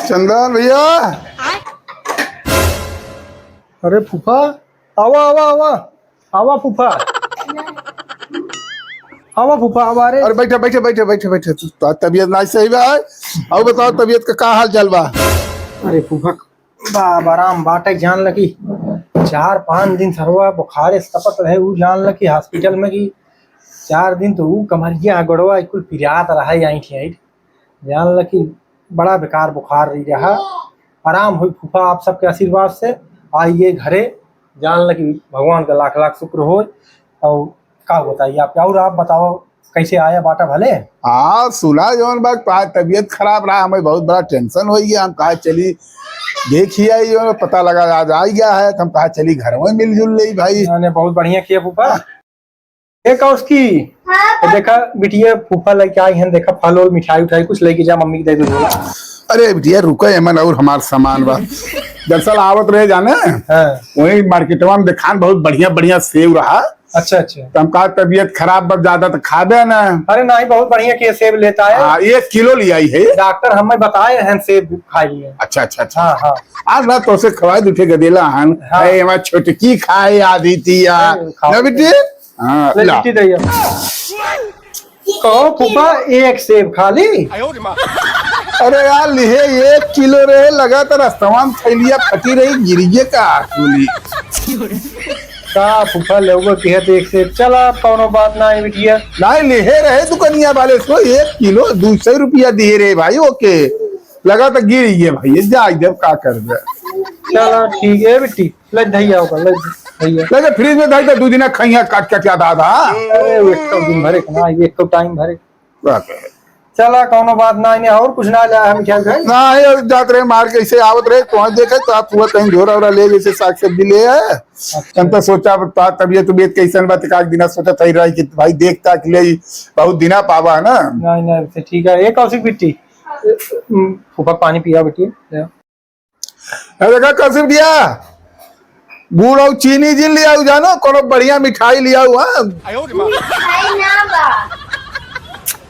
चंदन भैया। अरे फूफा, आवा आवा आवा आवा फूफा, आवा फूफा आवा। अरे बैठे बैठे बैठे बैठे बैठे। तो तबीयत ना सही बा है। और बताओ तबीयत का हाल चाल बा। अरे फूफा बा आराम बाटे जान लगी 4-5 दिन सरवा बुखार तपत रहे उ जान लगी हॉस्पिटल में की 4 दिन तो उ कमरिया गड़वा कुल पिरात रहा आई जान लगी बड़ा बेकार बुखार रही रहा। आराम हुई फूफा आप सबके आशीर्वाद से। आइए घरे जान लगी भगवान का लाख लाख शुक्र हो। और क्या बताइए आप, और आप बताओ कैसे आया बाटा भले। हाँ सुना जौन बात तबीयत खराब रहा, हमें बहुत बड़ा टेंशन हो गया। हम कहा चली देखिए जो पता लगा आज आ गया है तो हम कहा चली घर में मिलजुल ली भाई। मैंने बहुत बढ़िया किया फूफा। एक उसकी देखा बिटिया फूफा लेके आई हैं, देखा फल और मिठाई उठाई कुछ लेके जा मम्मी की दे दो। अरे बिटिया रुको एमन और हमार सामान बा। दरअसल आवत रहे जाने वही मार्केटवा में दिखान बहुत बढ़िया बढ़िया सेब रहा। अच्छा अच्छा। तो हम कहा तबीयत खराब बस ज्यादा तो खा दे ना। अरे नहीं बहुत बढ़िया किया सेब लेता है। 1 किलो ले आई है डॉक्टर हमें बताए हैं सेब खाइए। अच्छा अच्छा अच्छा। हाँ हाँ। आज ना तो से खवाए दूठे गदेला हन। हाँ। हमारी छोटकी खाए आधी थी ना बेटी। हाँ ले बेटी दैया कहो फूफा एक सेब खा ली। अरे यार लिहे 1 किलो रहे लगा तो रास्ता में थैलिया फटी रही गिरिए का गोली का फूफा लोगों की है देख से चला कौनो बात ना है बिटिया। नहीं लिहे रहे दुकानिया वाले सो 1 किलो 200 रुपया दिए रहे भाई। ओके लगा तो गिर गए भाई जा जब का कर दे। चला ठीक है बेटी ले धैया होगा ले धैया लगे फ्रिज में धाई तो 2 दिन खैया काट के क्या दादा। अरे एक तो दिन भरे ना एक तो टाइम भरे चला कौनो बात ना है और कुछ ना ला हम क्या करें ना है जात रहे मार के ऐसे आवत रहे तो देखे तो आप पूरा कहीं झोरा वोरा ले जैसे साग सब्जी ले आए। हम तो सोचा तबियत कैसन बात का दिन सोचा था रही कि भाई देखता कि ले बहुत दिना पावा है ना। नहीं नहीं ठीक है। एक कौशिक बिट्टी फूफा पानी पिया बेटी। देखा कौशिक भैया गुड़ और चीनी जिन लिया जानो कोनो बढ़िया मिठाई लिया हुआ।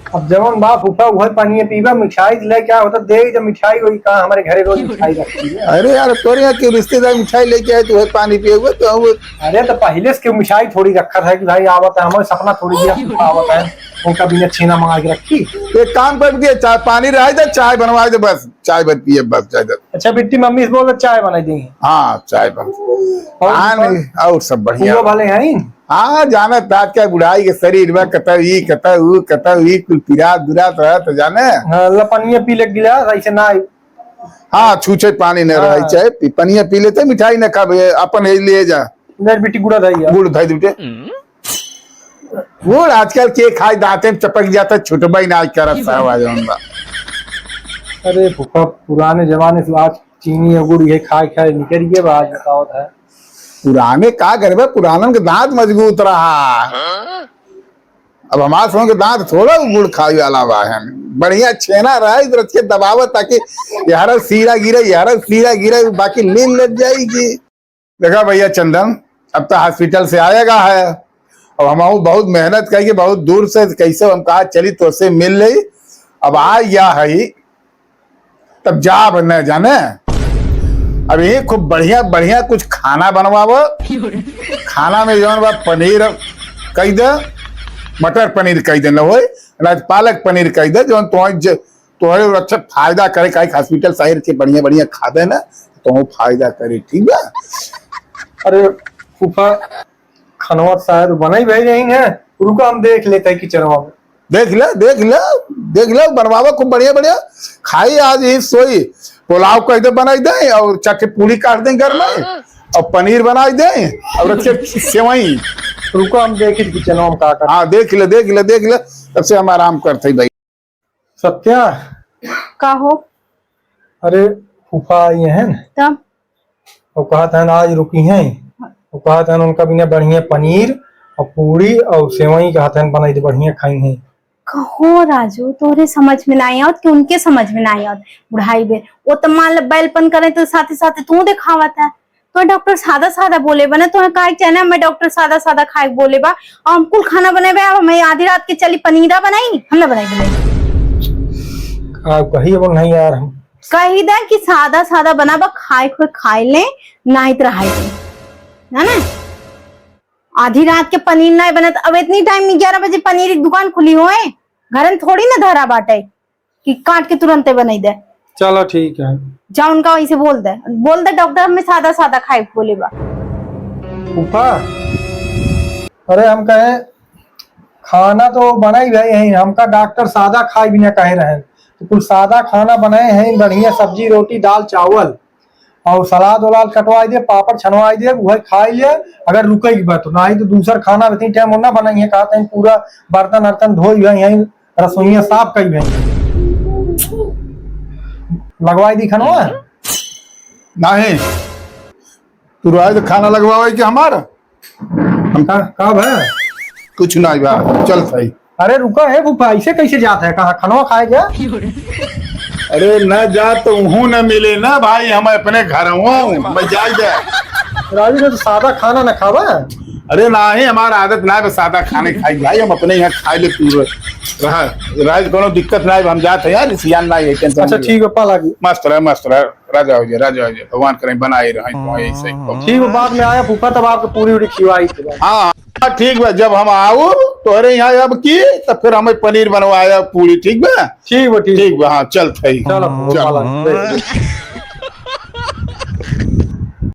अब जवन बा फूफा वही पानी पीवा मिठाई ले क्या होता दे जब मिठाई वही कहा हमारे घरे रोज मिठाई रखती है। अरे यार तोरे यहाँ के रिश्तेदार मिठाई लेके आए तो वही पानी पिए हुए तो अरे तो पहले से क्यों मिठाई थोड़ी रखा था कि भाई आवत है हमारे सपना थोड़ी दिया आवत है उनका बिना छेना मंगा के रखी। एक काम कर दिए चाय पानी रहा दे चाय बनवा दे बस चाय बन पिए बस चाय दे। अच्छा बिट्टी मम्मी से बोल चाय बना देंगे। हाँ चाय बन और सब बढ़िया भले हैं। हाँ जाना ताज क्या बुढ़ाई के शरीर में कतर कुल पिरा दुरा तो जाने। हाँ लपनिया पी ले गिलास ऐसे ना। हाँ छूछे पानी न रहा चाहे पनिया पी लेते मिठाई न खा अपन ले जा बेटी गुड़ा धाई गुड़ धाई दूटे गुड़ आजकल के खाए दांते में चपक जाता छुटबा ही ना कर। अरे फूफा पुराने जमाने से आज चीनी और गुड़ ये खाए खाए निकल गए आज बताओ है। पुराने का करे पुरानन के दांत मजबूत रहा। अब हमारे समझ के दांत थोड़ा गुड़ खाई वाला बा है बढ़िया छेना रहा इधर अच्छे दबाव ताकि यार सीरा गिरे बाकी लीन लग जाएगी। देखा भैया चंदन अब तो हॉस्पिटल से आएगा है अब हम बहुत मेहनत करके बहुत दूर से कैसे हम कहा चली तो से मिल ली अब आ गया है तब जा न जाने। अब ये खूब बढ़िया बढ़िया कुछ खाना बनवाओ। खाना में जो पनीर कही दे मटर पनीर कही दे न हो पालक पनीर कही दे जो तुम्हारे अच्छा फायदा करे कहीं हॉस्पिटल शहर के बढ़िया बढ़िया खा दे ना तो फायदा करे ठीक है। अरे फूफा खनवा शायद बना ही भेज रही है रुको हम देख लेते हैं किचनवा में। देख ले बनवावा खूब बढ़िया बढ़िया खाई आज ही सोई पुलाव कह दे बनाई दे और चटनी पूरी काट दें घर में और पनीर बनाई दे और अच्छे सेवई। रुको हम देखे किचनवा में का। हाँ देख ले तब से हम आराम करते भाई। सत्या का हो। अरे फूफा ये है ना वो कहा था आज रुकी हैं वो कहा था उनका बिना बढ़िया पनीर और पूरी और सेवई कहा था बनाई दे बढ़िया खाई है। कहो राजू तोरे समझ में नहीं आवत कि उनके समझ में नहीं आवत बुढ़ाई बे वो तो मान लो बैलपन करे तो साथे साथे तू दिखावत है तो डॉक्टर सादा सादा बोले बने तो काहे चाहे मैं डॉक्टर सादा सादा खाए बोले बा हम कुल खाना बनेबे मैं आधी रात के चली पनीरा बनाई हमने बनाई कही अब नहीं यार कही दे कि सादा सादा बना बा खाए खोए खाए ले नहीं तो रहा है ना। आधी रात के पनीर नहीं बने तो अब इतनी टाइम 11 बजे पनीर की दुकान खुली हुए घर में थोड़ी ना धरा बाटे कि काट के तुरंत बनाई दे। चलो ठीक है। जा उनका वहीं से बोल दे डॉक्टर हमें सादा सादा खाए बोले बा। फूफा अरे हम कहे खाना तो बना ही भाई है, हमका डॉक्टर सादा खाए बिना कहे रहे तो कुछ सादा खाना बनाए हैं, बढ़िया सब्जी रोटी दाल चावल और सलाद वलाद कटवा दे, पापड़ छनवा दे, वह खाई ले। अगर रुकेगी बात तो नहीं तो दूसरा खाना इतनी टाइम ना बनाई है, कहते हैं पूरा बर्तन अर्तन धोई है, यही रसोइया साफ कई है, लगवाई दी खनवा नहीं तू रहा तो खाना लगवावे कि हमारा हम कब है कुछ नहीं बा चल सही। अरे रुका है फूफा, ऐसे कैसे जाता है, कहाँ खनवा खाए क्या? अरे न जा तो हूँ न मिले ना भाई, हम अपने घर हूँ मैं जा राजू ने तो सादा खाना न खावा। अरे ना ही हमारा आदत ना है सादा खाने खाई भाई, हम अपने यहाँ खाए ले पूरे रहा कोनो दिक्कत ना है, हम जाते हैं यार सियान ना है टेंशन। अच्छा ठीक है पाला की मस्त रहे राजा हो जाए भगवान करें बनाए रहे ऐसे ठीक है। बाद में आया फूफा तब आपको पूरी उड़ी खिवाई थी। हाँ ठीक बा, जब हम आओ तो अरे यहाँ अब की तो फिर हमें पनीर बनवाया पूरी ठीक बा। ठीक बा ठीक बा हाँ चल थई चलो।